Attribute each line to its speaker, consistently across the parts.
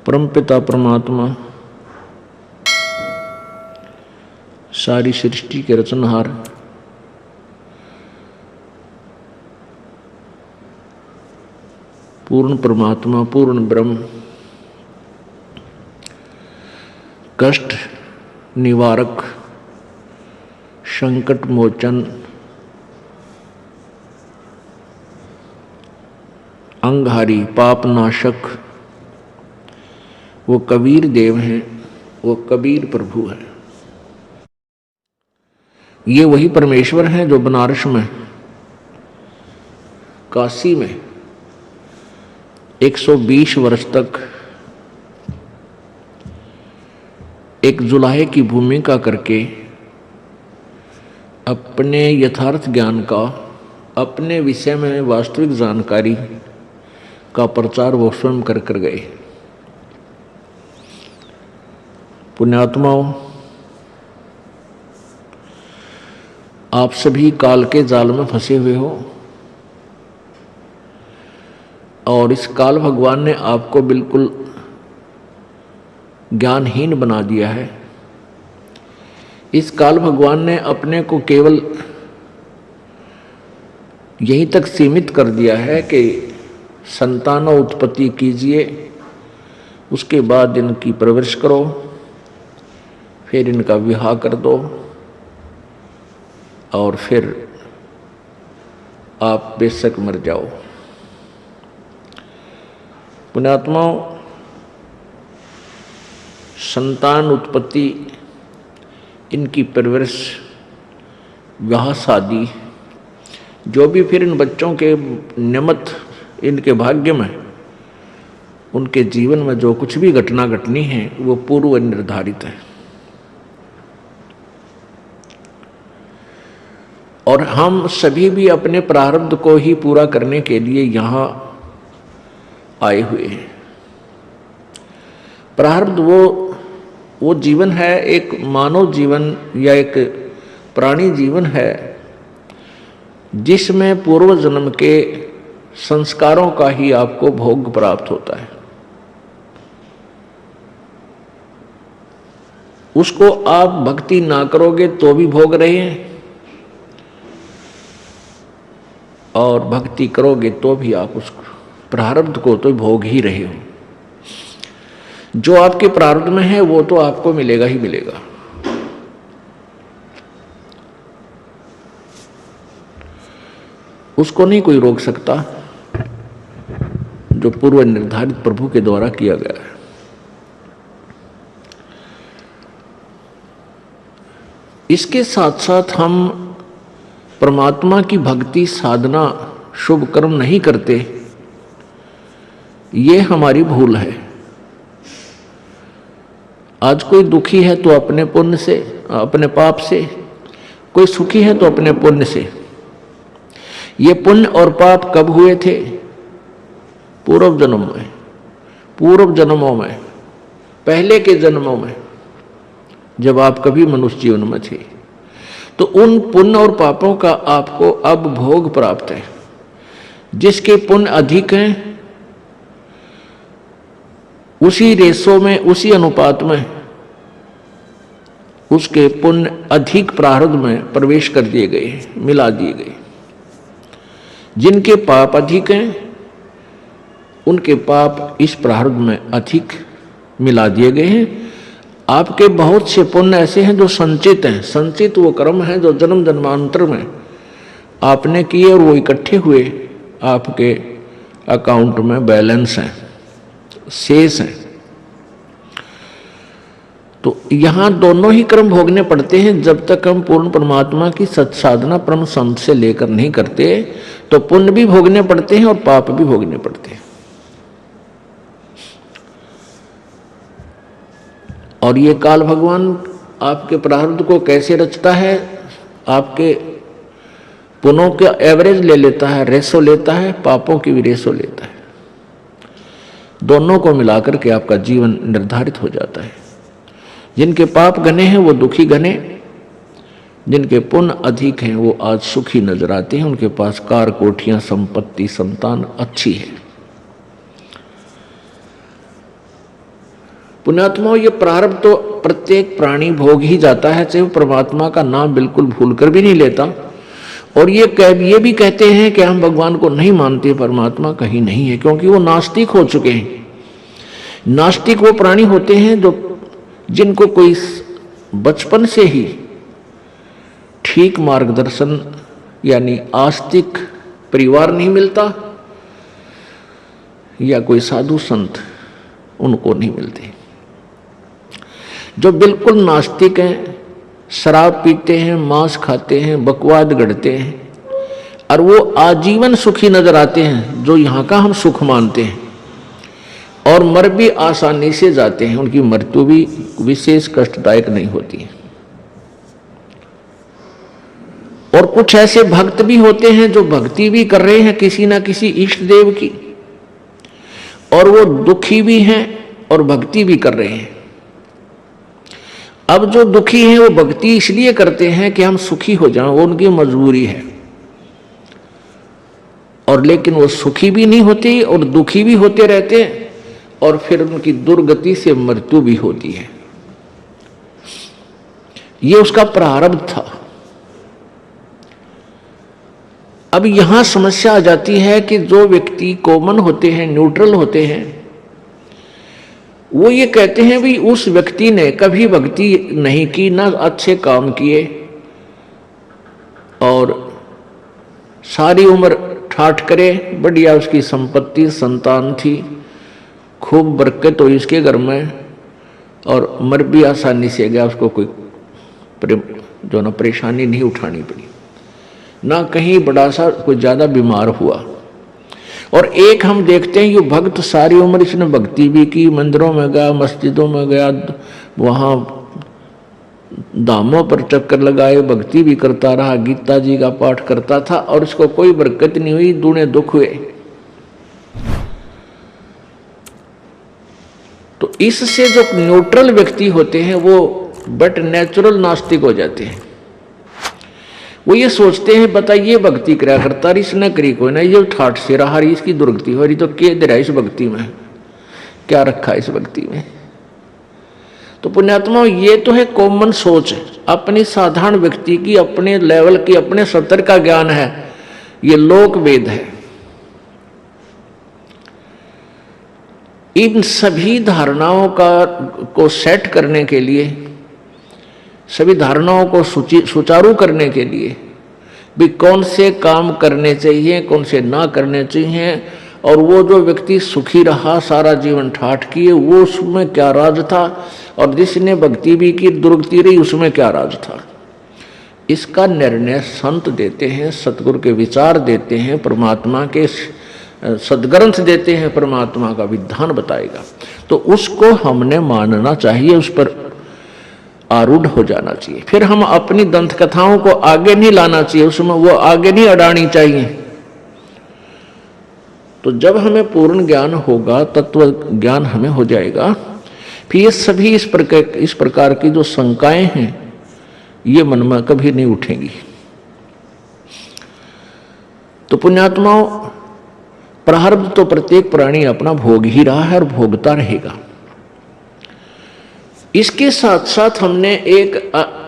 Speaker 1: परमपिता परमात्मा सारी सृष्टि के रचनहार, पूर्ण परमात्मा, पूर्ण ब्रह्म, कष्ट निवारक, संकट मोचन, अंगहारी, पाप नाशक, वो कबीर देव हैं, वो कबीर प्रभु हैं। ये वही परमेश्वर हैं जो बनारस में, काशी में 120 वर्ष तक एक जुलाहे की भूमिका करके अपने यथार्थ ज्ञान का, अपने विषय में वास्तविक जानकारी का प्रचार वो स्वयं कर कर गए। पुण्यात्माओं, आप सभी काल के जाल में फंसे हुए हो और इस काल भगवान ने आपको बिल्कुल ज्ञानहीन बना दिया है। इस काल भगवान ने अपने को केवल यहीं तक सीमित कर दिया है कि संतानों उत्पत्ति कीजिए, उसके बाद इनकी परवरिश करो, फिर इनका विवाह कर दो और फिर आप बेशक मर जाओ। पुण्यात्माओं, संतान उत्पत्ति, इनकी परवरिश, विवाह शादी, जो भी फिर इन बच्चों के निमित्त इनके भाग्य में, उनके जीवन में जो कुछ भी घटना घटनी है वो पूर्व निर्धारित है। और हम सभी भी अपने प्रारब्ध को ही पूरा करने के लिए यहाँ आए हुए हैं। प्रारब्ध वो जीवन है, एक मानव जीवन या एक प्राणी जीवन है जिसमें पूर्व जन्म के संस्कारों का ही आपको भोग प्राप्त होता है। उसको आप भक्ति ना करोगे तो भी भोग रहे हैं और भक्ति करोगे तो भी आप उस प्रारब्ध को तो भोग ही रहे हो। जो आपके प्रारब्ध में है वो तो आपको मिलेगा ही मिलेगा। उसको नहीं कोई रोक सकता जो पूर्व निर्धारित प्रभु के द्वारा किया गया है। इसके साथ साथ हम परमात्मा की भक्ति साधना शुभ कर्म नहीं करते, ये हमारी भूल है। आज कोई दुखी है तो अपने पुण्य से, अपने पाप से, कोई सुखी है तो अपने पुण्य से। ये पुण्य और पाप कब हुए थे? पूर्व जन्म में, पूर्व जन्मों में, पहले के जन्मों में, जब आप कभी मनुष्य जीवन में थे। तो उन पुण्य और पापों का आपको अब भोग प्राप्त है। जिसके पुण्य अधिक हैं उसी रेशो में, उसी अनुपात में उसके पुण्य अधिक प्रारब्ध में प्रवेश कर दिए गए, मिला दिए गए। जिनके पाप अधिक हैं उनके पाप इस प्रारब्ध में अधिक मिला दिए गए हैं। आपके बहुत से पुण्य ऐसे हैं जो संचित हैं। संचित वो कर्म हैं जो जन्म जन्मांतर में आपने किए और वो इकट्ठे हुए आपके अकाउंट में बैलेंस हैं, शेष हैं। तो यहाँ दोनों ही कर्म भोगने पड़ते हैं। जब तक हम पूर्ण परमात्मा की सत्साधना परम संत से लेकर नहीं करते तो पुण्य भी भोगने पड़ते हैं और पाप भी भोगने पड़ते हैं। और ये काल भगवान आपके प्रारब्ध को कैसे रचता है? आपके पुण्यों का एवरेज ले लेता है, रेशो लेता है, पापों की भी रेशो लेता है। दोनों को मिलाकर के आपका जीवन निर्धारित हो जाता है। जिनके पाप घने हैं वो दुखी घने, जिनके पुण्य अधिक हैं वो आज सुखी नजर आते हैं। उनके पास कार, कोठियां, संपत्ति, संतान अच्छी है। पुण्यात्माओं, ये प्रारब्ध तो प्रत्येक प्राणी भोग ही जाता है, चाहे वो परमात्मा का नाम बिल्कुल भूलकर भी नहीं लेता। और ये भी कहते हैं कि हम भगवान को नहीं मानते, परमात्मा कहीं नहीं है, क्योंकि वो नास्तिक हो चुके हैं। नास्तिक वो प्राणी होते हैं जिनको कोई बचपन से ही ठीक मार्गदर्शन यानी आस्तिक परिवार नहीं मिलता, या कोई साधु संत उनको नहीं मिलते। जो बिल्कुल नास्तिक हैं, शराब पीते हैं, मांस खाते हैं, बकवाद गढ़ते हैं, और वो आजीवन सुखी नजर आते हैं, जो यहाँ का हम सुख मानते हैं, और मर भी आसानी से जाते हैं। उनकी मृत्यु भी विशेष कष्टदायक नहीं होती है। और कुछ ऐसे भक्त भी होते हैं जो भक्ति भी कर रहे हैं किसी ना किसी इष्ट देव की, और वो दुखी भी हैं और भक्ति भी कर रहे हैं। अब जो दुखी हैं वो भक्ति इसलिए करते हैं कि हम सुखी हो जाएं, वो उनकी मजबूरी है, और लेकिन वो सुखी भी नहीं होती और दुखी भी होते रहते हैं, और फिर उनकी दुर्गति से मृत्यु भी होती है। ये उसका प्रारब्ध था। अब यहां समस्या आ जाती है कि जो व्यक्ति कॉमन होते हैं, न्यूट्रल होते हैं, वो ये कहते हैं भी उस व्यक्ति ने कभी भक्ति नहीं की, ना अच्छे काम किए, और सारी उम्र ठाठ करे, बढ़िया उसकी संपत्ति संतान थी, खूब बरकत हुई इसके घर में, और मर भी आसानी से गया, उसको कोई जो ना परेशानी नहीं उठानी पड़ी, ना कहीं बड़ा सा कोई ज़्यादा बीमार हुआ। और एक हम देखते हैं ये भक्त सारी उम्र इसने भक्ति भी की, मंदिरों में गया, मस्जिदों में गया, वहाँ धामों पर चक्कर लगाए, भक्ति भी करता रहा, गीता जी का पाठ करता था, और इसको कोई बरकत नहीं हुई, दूने दुख हुए। तो इससे जो न्यूट्रल व्यक्ति होते हैं वो बट नेचुरल नास्तिक हो जाते हैं। वो ये सोचते हैं बताइए भक्ति करा करता रही, इसने करी कोई ना, ये ठाठ से रहा रही, इसकी दुर्गति हो रही, तो क्या दे रहा है इस भक्ति में, क्या रखा इस भक्ति में। तो पुण्यात्मा, ये तो है कॉमन सोच, अपनी साधारण व्यक्ति की, अपने लेवल की, अपने स्तर का ज्ञान है, ये लोक वेद है। इन सभी धारणाओं को सेट करने के लिए, सभी धारणाओं को सुचारू करने के लिए भी कौन से काम करने चाहिए, कौन से ना करने चाहिए, और वो जो व्यक्ति सुखी रहा सारा जीवन ठाठ किए, वो उसमें क्या राज था, और जिसने भक्ति भी की दुर्गति रही उसमें क्या राज था, इसका निर्णय संत देते हैं, सतगुरु के विचार देते हैं, परमात्मा के सदग्रंथ देते हैं, परमात्मा का विधान बताएगा। तो उसको हमने मानना चाहिए, उस पर आरूढ़ हो जाना चाहिए। फिर हम अपनी दंत कथाओं को आगे नहीं लाना चाहिए, उसमें वो आगे नहीं अड़ानी चाहिए। तो जब हमें पूर्ण ज्ञान होगा, तत्व ज्ञान हमें हो जाएगा, फिर ये सभी इस प्रकार की जो शंकाएं हैं ये मन में कभी नहीं उठेंगी। तो पुण्यात्माओं, प्रारब्ध तो प्रत्येक प्राणी अपना भोग ही रहा है और भोगता रहेगा। इसके साथ साथ हमने एक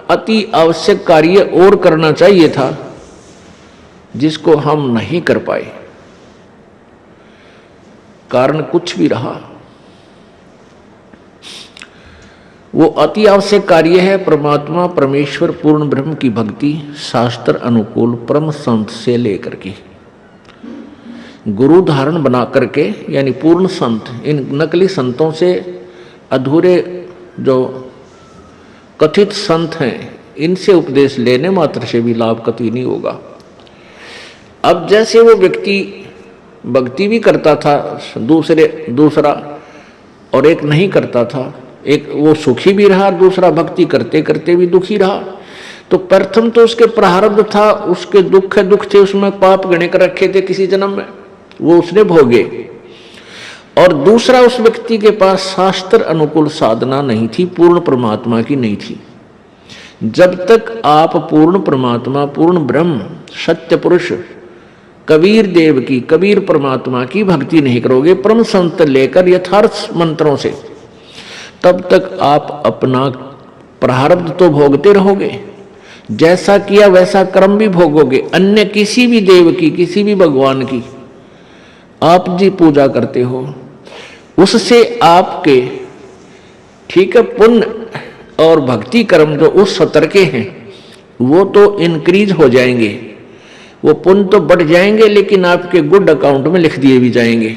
Speaker 1: अति आवश्यक कार्य और करना चाहिए था, जिसको हम नहीं कर पाए, कारण कुछ भी रहा। वो अति आवश्यक कार्य है परमात्मा परमेश्वर पूर्ण ब्रह्म की भक्ति, शास्त्र अनुकूल परम संत से लेकर के गुरु धारण बना करके, यानी पूर्ण संत, इन नकली संतों से, अधूरे जो कथित संत हैं, इनसे उपदेश लेने मात्र से भी लाभ कतई नहीं होगा। अब जैसे वो व्यक्ति भक्ति भी करता था दूसरा, और एक नहीं करता था, एक वो सुखी भी रहा, दूसरा भक्ति करते करते भी दुखी रहा, तो प्रथम तो उसके प्रारब्ध था, उसके दुख थे, उसमें पाप गणे कर रखे थे किसी जन्म में, वो उसने भोगे। और दूसरा, उस व्यक्ति के पास शास्त्र अनुकूल साधना नहीं थी, पूर्ण परमात्मा की नहीं थी। जब तक आप पूर्ण परमात्मा, पूर्ण ब्रह्म, सत्य पुरुष कबीर देव की, कबीर परमात्मा की भक्ति नहीं करोगे परम संत लेकर यथार्थ मंत्रों से, तब तक आप अपना प्रारब्ध तो भोगते रहोगे, जैसा किया वैसा कर्म भी भोगोगे। अन्य किसी भी देव की, किसी भी भगवान की आप जी पूजा करते हो, उससे आपके ठीक है पुण्य और भक्ति कर्म जो उस स्तर के हैं वो तो इंक्रीज हो जाएंगे, वो पुण्य तो बढ़ जाएंगे, लेकिन आपके गुड अकाउंट में लिख दिए भी जाएंगे।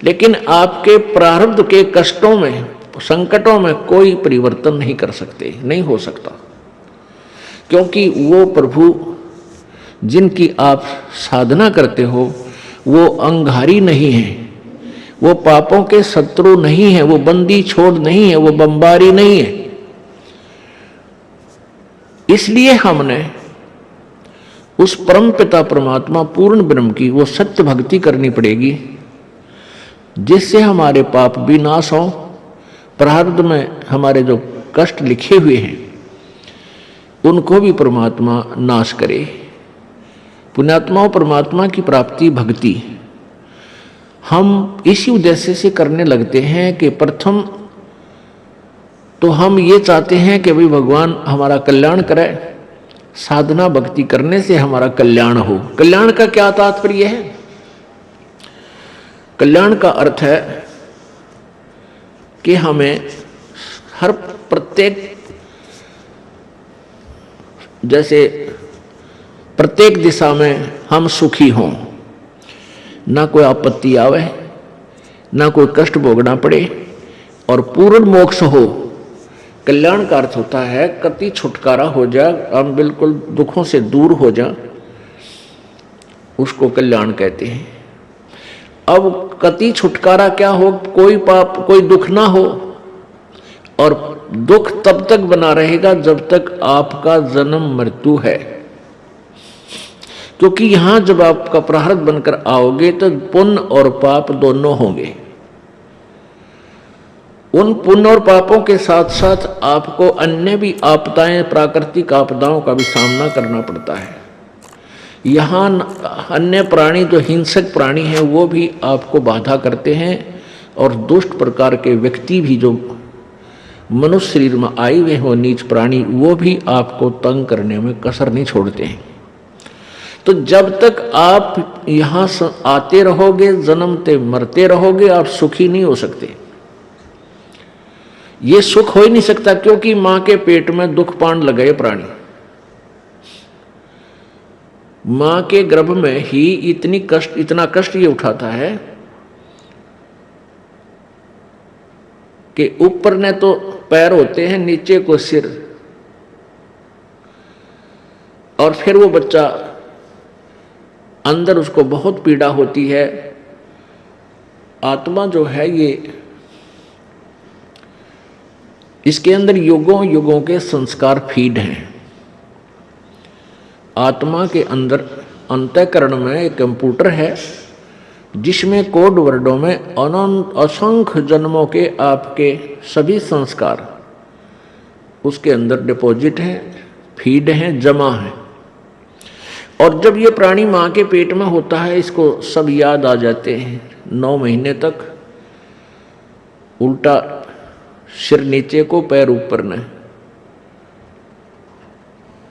Speaker 1: लेकिन आपके प्रारब्ध के कष्टों में, संकटों में कोई परिवर्तन नहीं कर सकते, नहीं हो सकता, क्योंकि वो प्रभु जिनकी आप साधना करते हो वो अंगारी नहीं है, वो पापों के शत्रु नहीं है, वो बंदी छोड़ नहीं है, वो बम्बारी नहीं है। इसलिए हमने उस परम पिता परमात्मा पूर्ण ब्रह्म की वो सत्य भक्ति करनी पड़ेगी, जिससे हमारे पाप भी नाश हो, प्रारब्ध में हमारे जो कष्ट लिखे हुए हैं उनको भी परमात्मा नाश करे। पुण्यात्माओं, परमात्मा की प्राप्ति भक्ति हम इसी उद्देश्य से करने लगते हैं कि प्रथम तो हम ये चाहते हैं कि भाई भगवान हमारा कल्याण करे, साधना भक्ति करने से हमारा कल्याण हो। कल्याण का क्या तात्पर्य है? कल्याण का अर्थ है कि हमें हर प्रत्येक, जैसे प्रत्येक दिशा में हम सुखी हों, ना कोई आपत्ति आवे, ना कोई कष्ट भोगना पड़े और पूर्ण मोक्ष हो। कल्याण का अर्थ होता है कति छुटकारा हो जाए, हम बिल्कुल दुखों से दूर हो जाए, उसको कल्याण कहते हैं। अब कति छुटकारा क्या हो? कोई पाप, कोई दुख ना हो, और दुख तब तक बना रहेगा जब तक आपका जन्म मृत्यु है, क्योंकि यहां जब आपका प्रारब्ध बनकर आओगे तो पुण्य और पाप दोनों होंगे। उन पुण्य और पापों के साथ साथ आपको अन्य भी आपदाएं, प्राकृतिक आपदाओं का भी सामना करना पड़ता है। यहाँ अन्य प्राणी जो हिंसक प्राणी हैं वो भी आपको बाधा करते हैं, और दुष्ट प्रकार के व्यक्ति भी जो मनुष्य शरीर में आए हुए हो, नीच प्राणी, वो भी आपको तंग करने में कसर नहीं छोड़ते हैं। तो जब तक आप यहाँ आते रहोगे, जन्मते मरते रहोगे, आप सुखी नहीं हो सकते। ये सुख हो ही नहीं सकता, क्योंकि मां के पेट में दुख पान लगाए प्राणी, मां के गर्भ में ही इतना कष्ट ये उठाता है कि ऊपर ने तो पैर होते हैं, नीचे को सिर, और फिर वो बच्चा अंदर उसको बहुत पीड़ा होती है। आत्मा जो है ये, इसके अंदर युगों युगों के संस्कार फीड हैं। आत्मा के अंदर अंतःकरण में एक कंप्यूटर है जिसमें कोड वर्डों में अनंत असंख्य जन्मों के आपके सभी संस्कार उसके अंदर डिपॉजिट हैं, फीड हैं, जमा हैं। और जब ये प्राणी माँ के पेट में होता है, इसको सब याद आ जाते हैं। 9 महीने तक उल्टा सिर नीचे को, पैर ऊपर न,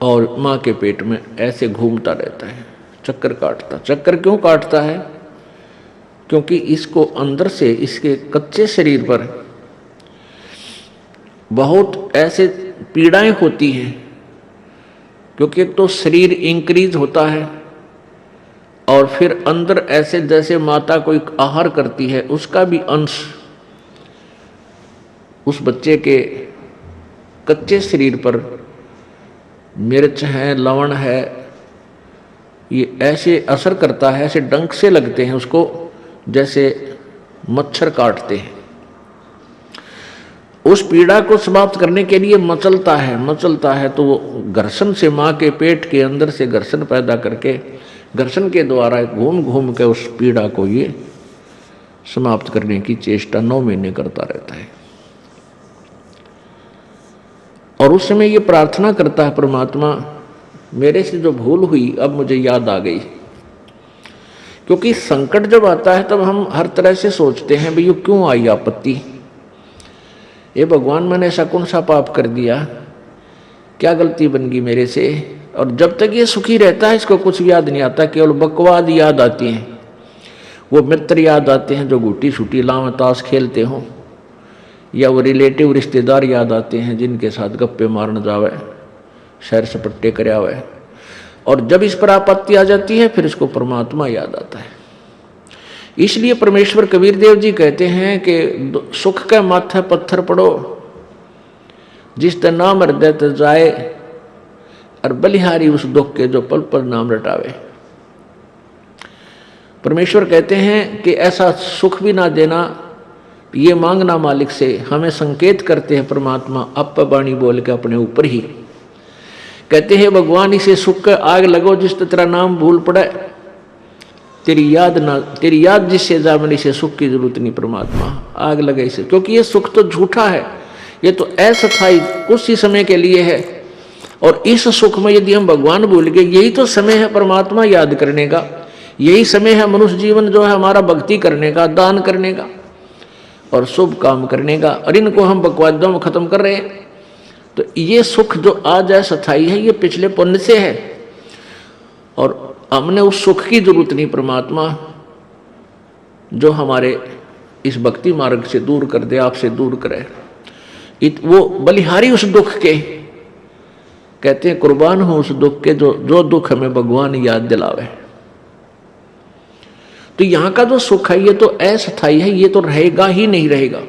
Speaker 1: और माँ के पेट में ऐसे घूमता रहता है, चक्कर काटता। चक्कर क्यों काटता है? क्योंकि इसको अंदर से, इसके कच्चे शरीर पर बहुत ऐसे पीड़ाएं होती हैं, क्योंकि एक तो शरीर इंक्रीज होता है, और फिर अंदर ऐसे जैसे माता कोई आहार करती है, उसका भी अंश उस बच्चे के कच्चे शरीर पर मिर्च है, लवण है, ये ऐसे असर करता है, ऐसे डंक से लगते हैं उसको, जैसे मच्छर काटते हैं। उस पीड़ा को समाप्त करने के लिए मचलता है, तो वो घर्षण से, माँ के पेट के अंदर से घर्षण पैदा करके, घर्षण के द्वारा घूम घूम के उस पीड़ा को ये समाप्त करने की चेष्टा 9 महीने करता रहता है। और उस समय ये प्रार्थना करता है, परमात्मा मेरे से जो भूल हुई अब मुझे याद आ गई। क्योंकि संकट जब आता है तब हम हर तरह से सोचते हैं भाई ये क्यों आई आपत्ति, ये भगवान मैंने ऐसा कौन सा पाप कर दिया, क्या गलती बन गई मेरे से। और जब तक ये सुखी रहता है इसको कुछ याद नहीं आता, केवल बकवाद याद आती हैं, वो मित्र याद आते हैं जो गुटी छुटी लाव ताश खेलते हों, या वो रिलेटिव रिश्तेदार याद आते हैं जिनके साथ गप्पे मारने जावे, सैर सपट्टे करावे। और जब इस पर आपत्ति आ जाती है फिर इसको परमात्मा याद आता है। इसलिए परमेश्वर कबीर देव जी कहते हैं कि सुख के माथे पत्थर पड़ो, जिस ते नाम हृदय ते जाए, और बलिहारी उस दुख के जो पल पल नाम रटावे। परमेश्वर कहते हैं कि ऐसा सुख भी ना देना, ये मांगना मालिक से। हमें संकेत करते हैं परमात्मा अप बाणी बोल के अपने ऊपर ही, कहते हैं भगवान इसे सुख के आग लगो जिस तेरा नाम भूल पड़े, तेरी याद जिससे जामन, इसे सुख की जरूरत नहीं परमात्मा, आग लगे इसे। क्योंकि ये सुख तो झूठा है, ये तो अस्थायी कुछ ही समय के लिए है। और इस सुख में यदि हम भगवान भूल गए, यही तो समय है परमात्मा याद करने का, यही समय है मनुष्य जीवन जो है हमारा भक्ति करने का, दान करने का और शुभ काम करने का। और इनको हम बकवादों में खत्म कर रहे हैं। तो ये सुख जो आज है स्थायी है, ये पिछले पुण्य से है, और हमने उस सुख की जरूरत नहीं परमात्मा जो हमारे इस भक्ति मार्ग से दूर कर दे, आपसे दूर करे। वो बलिहारी उस दुख के, कहते हैं कुर्बान हो उस दुख के जो दुख हमें भगवान याद दिलावे। तो यहां का जो सुख है ये तो अस्थायी है, ये तो रहेगा ही नहीं रहेगा।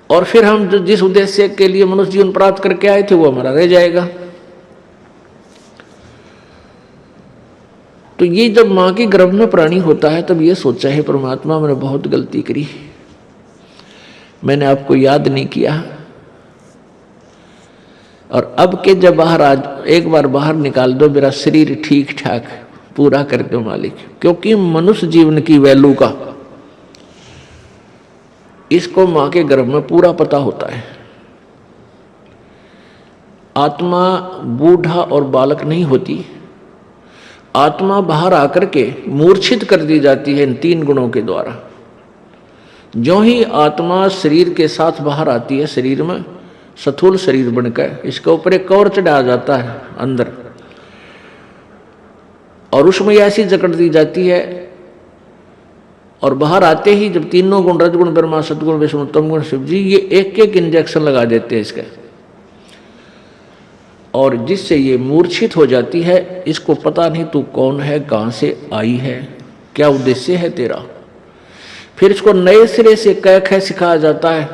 Speaker 1: और फिर हम जिस उद्देश्य के लिए मनुष्य जीवन प्राप्त करके आए थे वो हमारा रह जाएगा। तो ये जब मां के गर्भ में प्राणी होता है तब ये सोचा है परमात्मा मैंने बहुत गलती करी, मैंने आपको याद नहीं किया। और अब के जब बाहर आज एक बार बाहर निकाल दो, मेरा शरीर ठीक ठाक पूरा कर दो मालिक। क्योंकि मनुष्य जीवन की वैल्यू का इसको मां के गर्भ में पूरा पता होता है। आत्मा बूढ़ा और बालक नहीं होती, आत्मा बाहर आकर के मूर्छित कर दी जाती है इन तीन गुणों के द्वारा। जो ही आत्मा शरीर के साथ बाहर आती है, शरीर में स्थूल शरीर बनकर इसके ऊपर एक कवर चढ़ाया जाता है अंदर, और उसमें ऐसी जकड़ दी जाती है। और बाहर आते ही जब तीनों गुण रजगुण ब्रह्मा सतगुण विष्णु तम गुण शिव जी, ये एक एक इंजेक्शन लगा देते हैं इसके, और जिससे ये मूर्छित हो जाती है। इसको पता नहीं तू कौन है, कहां से आई है, क्या उद्देश्य है तेरा। फिर इसको नए सिरे से कह सिखाया जाता है,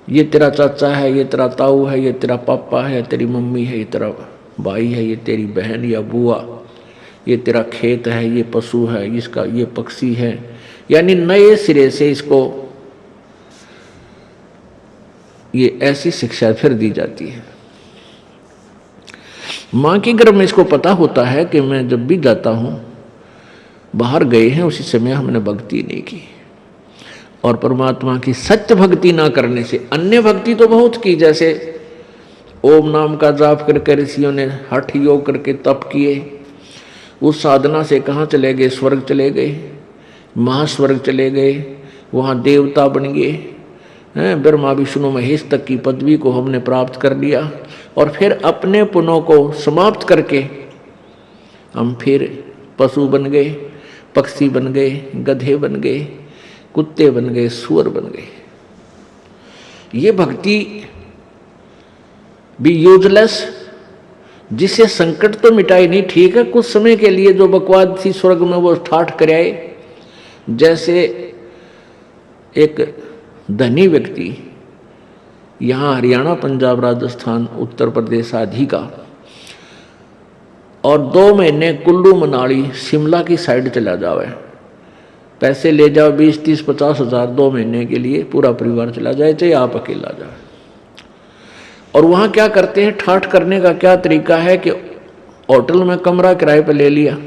Speaker 1: ये तेरा चाचा है, ये तेरा ताऊ है, ये तेरा पापा है, तेरी मम्मी है, ये तेरा भाई है, ये तेरी बहन या बुआ, ये तेरा खेत है, ये पशु है, इसका ये पक्षी है। यानी नए सिरे से इसको ये ऐसी शिक्षा फिर दी जाती है। मां के गर्भ में इसको पता होता है कि मैं जब भी जाता हूं, बाहर गए हैं उसी समय हमने भक्ति नहीं की। और परमात्मा की सत्य भक्ति ना करने से, अन्य भक्ति तो बहुत की, जैसे ओम नाम का जाप करके ऋषियों ने हठ योग करके तप किए, उस साधना से कहाँ चले गए, स्वर्ग चले गए, महास्वर्ग चले गए, वहाँ देवता बन गए हैं, ब्रह्मा विष्णु महेश तक की पदवी को हमने प्राप्त कर लिया। और फिर अपने पुण्यों को समाप्त करके हम फिर पशु बन गए, पक्षी बन गए, गधे बन गए, कुत्ते बन गए, सुअर बन गए। ये भक्ति भी यूजलेस, जिसे संकट तो मिटाई नहीं, ठीक है कुछ समय के लिए जो बकवाद थी स्वर्ग में वो ठाठ कर आए। जैसे एक धनी व्यक्ति यहाँ हरियाणा, पंजाब, राजस्थान, उत्तर प्रदेश आदि का, और 2 महीने कुल्लू मनाली शिमला की साइड चला जावे, पैसे ले जाओ 20, 30, 50 हजार 2 महीने के लिए, पूरा परिवार चला जाए, चाहे आप अकेला जाए। और वहाँ क्या करते हैं, ठाठ करने का क्या तरीका है कि होटल में कमरा किराए पर ले लिया,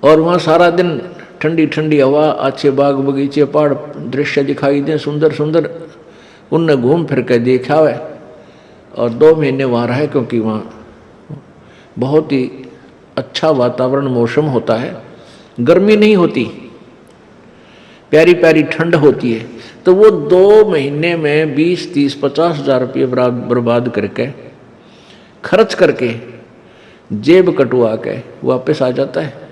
Speaker 1: और वहाँ सारा दिन ठंडी ठंडी हवा, अच्छे बाग बगीचे, पहाड़ दृश्य दिखाई दे सुंदर सुंदर, उनने घूम फिर के देखा है। और 2 महीने वहाँ रहे, क्योंकि वहाँ बहुत ही अच्छा वातावरण मौसम होता है, गर्मी नहीं होती। प्यारी प्यारी ठंड होती है, तो वो 2 महीने में 20, 30, 50,000 रुपये बर्बाद करके, खर्च करके, जेब कटवा के वापस आ जाता है।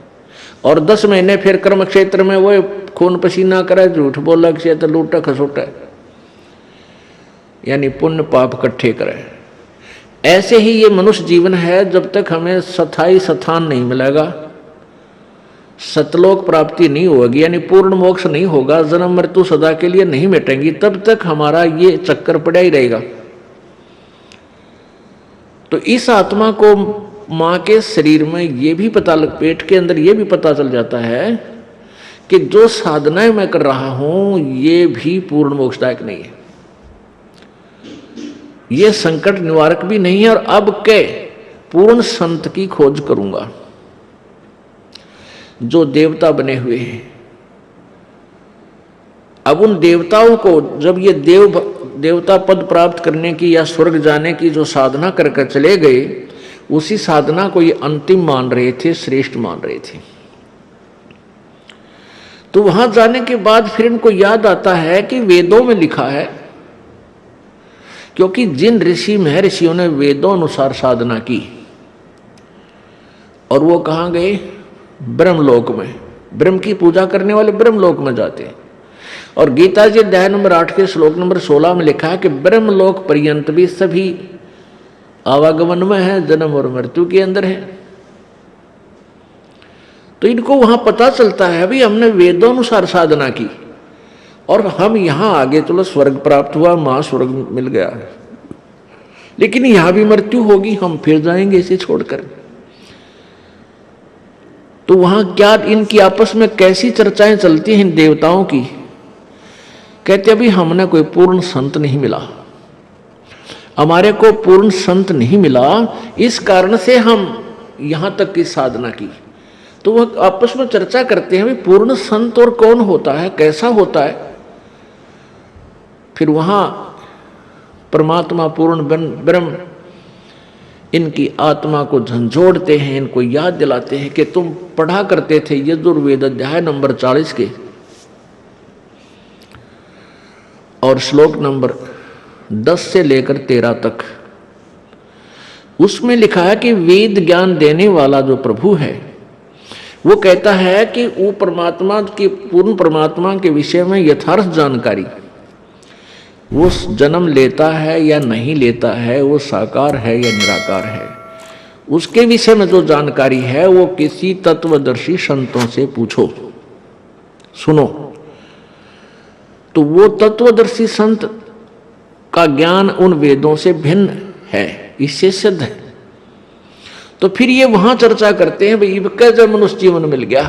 Speaker 1: और 10 महीने फिर कर्म क्षेत्र में वो खून पसीना करे, झूठ बोला, क्षेत्र लूटा खसोटा, यानी पुण्य पाप इकट्ठे करे। ऐसे ही ये मनुष्य जीवन है। जब तक हमें स्थायी स्थान नहीं मिलेगा, सतलोक प्राप्ति नहीं होगी, यानी पूर्ण मोक्ष नहीं होगा, जन्म मृत्यु सदा के लिए नहीं मिटेंगी, तब तक हमारा ये चक्कर पड़ा ही रहेगा। तो इस आत्मा को मां के शरीर में ये भी पता पेट के अंदर ये भी पता चल जाता है कि जो साधनाएं मैं कर रहा हूं ये भी पूर्ण मोक्षदायक नहीं है, ये संकट निवारक भी नहीं है, और अब के पूर्ण संत की खोज करूंगा जो देवता बने हुए हैं। अब उन देवताओं को जब ये देवता पद प्राप्त करने की या स्वर्ग जाने की जो साधना करके चले गए, उसी साधना को ये अंतिम मान रहे थे, श्रेष्ठ मान रहे थे। तो वहां जाने के बाद फिर इनको याद आता है कि वेदों में लिखा है, क्योंकि जिन ऋषि महर्षियों ने वेदों अनुसार साधना की, और वो कहाँ गए? ब्रह्मलोक में। ब्रह्म की पूजा करने वाले ब्रह्मलोक में जाते हैं। और गीता जी अध्याय नंबर 8 के श्लोक नंबर 16 में लिखा है कि ब्रह्मलोक पर्यंत भी सभी आवागमन में है, जन्म और मृत्यु के अंदर है। तो इनको वहां पता चलता है भाई हमने वेदों अनुसार साधना की और हम यहां आगे चलो स्वर्ग प्राप्त हुआ, महास्वर्ग मिल गया, लेकिन यहां भी मृत्यु होगी, हम फिर जाएंगे इसे छोड़कर। तो वहां क्या इनकी आपस में कैसी चर्चाएं चलती हैं इन देवताओं की? कहते अभी हमने कोई पूर्ण संत नहीं मिला, हमारे को पूर्ण संत नहीं मिला, इस कारण से हम यहां तक की साधना की। तो वह आपस में चर्चा करते हैं भाई पूर्ण संत और कौन होता है, कैसा होता है। फिर वहां परमात्मा पूर्ण ब्रह्म इनकी आत्मा को झंझोड़ते हैं, इनको याद दिलाते हैं कि तुम पढ़ा करते थे यजुर्वेद अध्याय नंबर 40 के और श्लोक नंबर 10 से लेकर 13 तक। उसमें लिखा है कि वेद ज्ञान देने वाला जो प्रभु है वो कहता है कि वो परमात्मा की पूर्ण परमात्मा के विषय में यथार्थ जानकारी, वो जन्म लेता है या नहीं लेता है, वो साकार है या निराकार है, उसके विषय में जो जानकारी है वो किसी तत्वदर्शी संतों से पूछो, सुनो। तो वो तत्वदर्शी संत का ज्ञान उन वेदों से भिन्न है, इससे सिद्ध है। तो फिर ये वहां चर्चा करते हैं भाई जब मनुष्य जीवन मिल गया,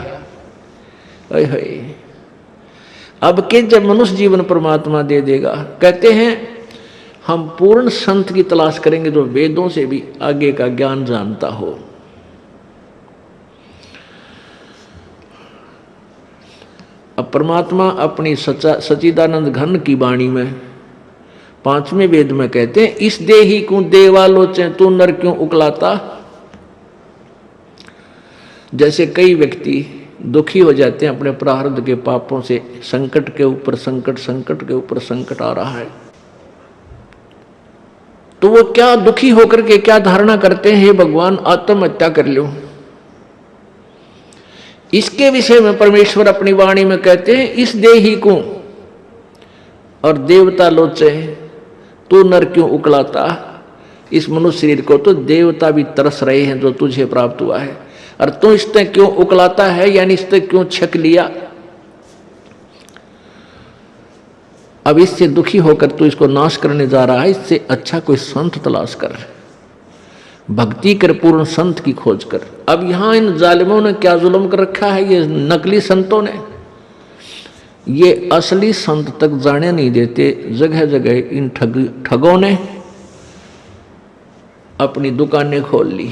Speaker 1: अब के जब मनुष्य जीवन परमात्मा दे देगा, कहते हैं हम पूर्ण संत की तलाश करेंगे जो वेदों से भी आगे का ज्ञान जानता हो। अब परमात्मा अपनी सच्चिदानंद घन की वाणी में 5वें वेद में कहते हैं इस देही को देवालोचे तू नर क्यों उकलाता। जैसे कई व्यक्ति दुखी हो जाते हैं अपने प्रारब्ध के पापों से, संकट के ऊपर संकट, संकट के ऊपर संकट आ रहा है, तो वो क्या दुखी होकर के क्या धारणा करते हैं, हे भगवान आत्महत्या कर लो। इसके विषय में परमेश्वर अपनी वाणी में कहते हैं इस देही को और देवता लोचे तू नर क्यों उकलाता। इस मनुष्य शरीर को तो देवता भी तरस रहे हैं जो तुझे प्राप्त हुआ है, और तू इससे क्यों उकलाता है, यानी इससे क्यों छक लिया। अब इससे दुखी होकर तू इसको नाश करने जा रहा है, इससे अच्छा कोई संत तलाश कर, भक्ति कर, पूर्ण संत की खोज कर। अब यहां इन जालिमों ने क्या जुल्म कर रखा है, ये नकली संतों ने, ये असली संत तक जाने नहीं देते। जगह जगह इन ठगों ने अपनी दुकानें खोल ली,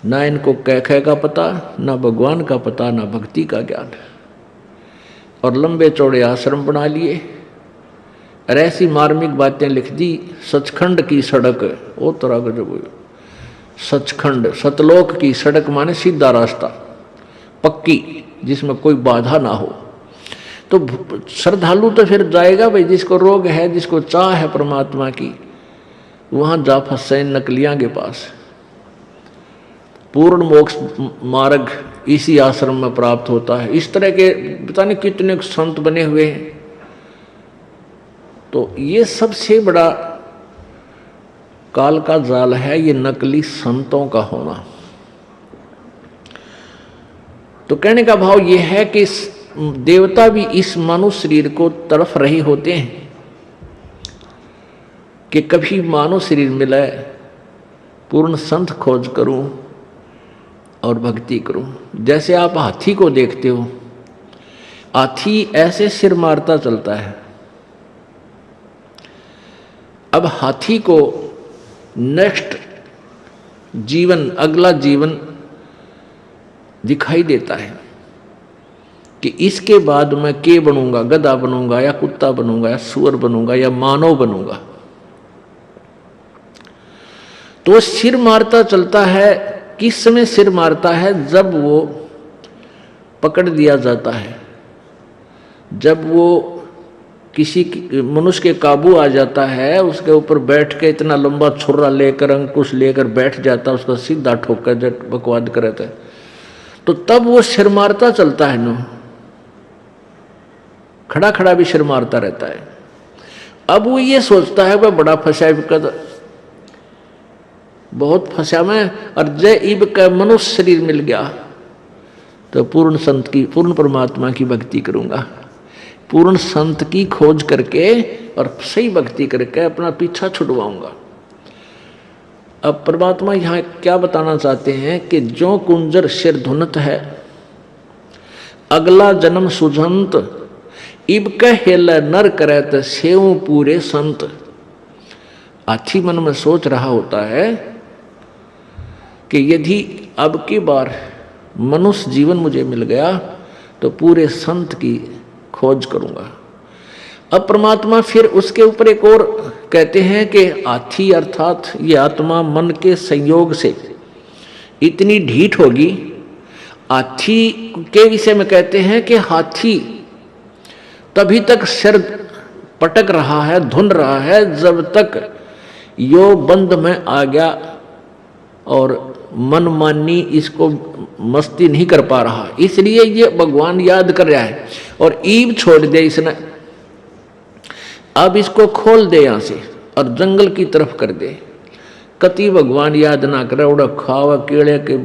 Speaker 1: ना इनको कह का पता, ना भगवान का पता, ना भक्ति का ज्ञान, और लंबे चौड़े आश्रम बना लिए और ऐसी मार्मिक बातें लिख दी। सचखंड की सड़क, वो तरह का जो सचखंड, सतलोक की सड़क माने सीधा रास्ता, पक्की, जिसमें कोई बाधा ना हो। तो श्रद्धालु तो फिर जाएगा भाई, जिसको रोग है, जिसको चाह है परमात्मा की, वहां जा फंसे नकलियां के पास। पूर्ण मोक्ष मार्ग इसी आश्रम में प्राप्त होता है। इस तरह के पता नहीं कितने संत बने हुए हैं। तो ये सबसे बड़ा काल का जाल है, ये नकली संतों का होना। तो कहने का भाव ये है कि देवता भी इस मानव शरीर को तड़फ रहे होते हैं कि कभी मानव शरीर मिले, पूर्ण संत खोज करूं और भक्ति करूं। जैसे आप हाथी को देखते हो, हाथी ऐसे सिर मारता चलता है। अब हाथी को नेक्स्ट जीवन, अगला जीवन दिखाई देता है कि इसके बाद मैं के बनूंगा, गधा बनूंगा या कुत्ता बनूंगा या सुअर बनूंगा या मानव बनूंगा। तो सिर मारता चलता है। किस समय सिर मारता है? जब वो पकड़ दिया जाता है, जब वो किसी मनुष्य के काबू आ जाता है, उसके ऊपर बैठ के इतना लंबा छुरा लेकर, अंकुश लेकर बैठ जाता है, उसका सीधा ठोकर जट बकवाद करता है, तो तब वो सिर मारता चलता है। नो खड़ा खड़ा भी सिर मारता रहता है। अब वो ये सोचता है वह बड़ा फंसा, बहुत फंसा मैं, और जय इब का मनुष्य शरीर मिल गया तो पूर्ण संत की, पूर्ण परमात्मा की भक्ति करूंगा। पूर्ण संत की खोज करके और सही भक्ति करके अपना पीछा छुड़वाऊंगा। अब परमात्मा यहाँ क्या बताना चाहते हैं कि जो कुंजर सिर धुनत है, अगला जन्म सुझंत, इब कहेल नर करत सेव पूरे संत। अच्छी मन में सोच रहा होता है कि यदि अब की बार मनुष्य जीवन मुझे मिल गया तो पूरे संत की खोज करूंगा। अब परमात्मा फिर उसके ऊपर एक और कहते हैं कि हाथी अर्थात ये आत्मा मन के संयोग से इतनी ढीठ होगी। हाथी के विषय में कहते हैं कि हाथी तभी तक सिर पटक रहा है, धुन रहा है, जब तक यो बंद में आ गया और मनमानी इसको मस्ती नहीं कर पा रहा। इसलिए ये भगवान याद कर रहा है और ईब छोड़ दे इसने। अब इसको खोल दे यहां से और जंगल की तरफ कर दे। कति भगवान याद ना करे, उड़ा खावा केड़े के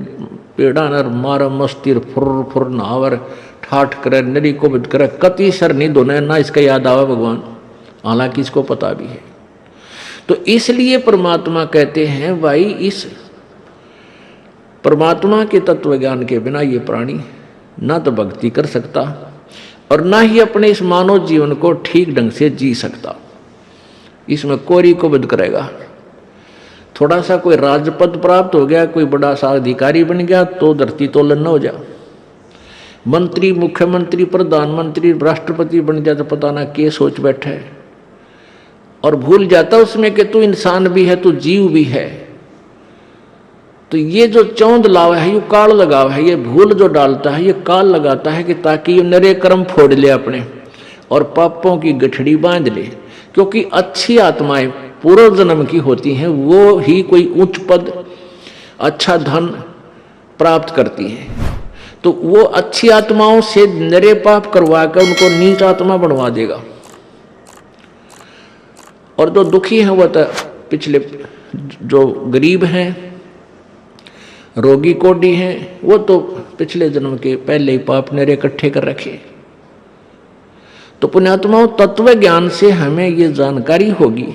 Speaker 1: पेड़ा नर मार मस्तिर फुर फुर नावर ठाठ करे, नरी को बद करे, कति सर नहीं धोने ना इसका याद आवा भगवान, हालांकि इसको पता भी है। तो इसलिए परमात्मा कहते हैं भाई इस परमात्मा के तत्व ज्ञान के बिना ये प्राणी ना तो भक्ति कर सकता और ना ही अपने इस मानव जीवन को ठीक ढंग से जी सकता। इसमें कोरी को बद करेगा। थोड़ा सा कोई राजपद प्राप्त हो गया, कोई बड़ा सा अधिकारी बन गया तो धरती तोलन न हो जा। मंत्री, मुख्यमंत्री, प्रधानमंत्री, राष्ट्रपति बन जाए तो पता ना क्या सोच बैठे और भूल जाता उसमें कि तू इंसान भी है, तू जीव भी है। तो ये जो चौंध लाव है, ये काल लगाव है, ये भूल जो डालता है ये काल लगाता है कि ताकि ये नरे कर्म फोड़ ले अपने और पापों की गठड़ी बांध ले। क्योंकि अच्छी आत्माएं पूर्व जन्म की होती हैं, वो ही कोई उच्च पद, अच्छा धन प्राप्त करती हैं। तो वो अच्छी आत्माओं से नरे पाप करवा कर उनको नीच आत्मा बनवा देगा। और जो दुखी हैं वो तो पिछले, जो गरीब हैं, रोगी कोडी हैं, वो तो पिछले जन्म के पहले ही पाप नरे इकट्ठे कर रखे। तो पुण्यात्माओं तत्व ज्ञान से हमें ये जानकारी होगी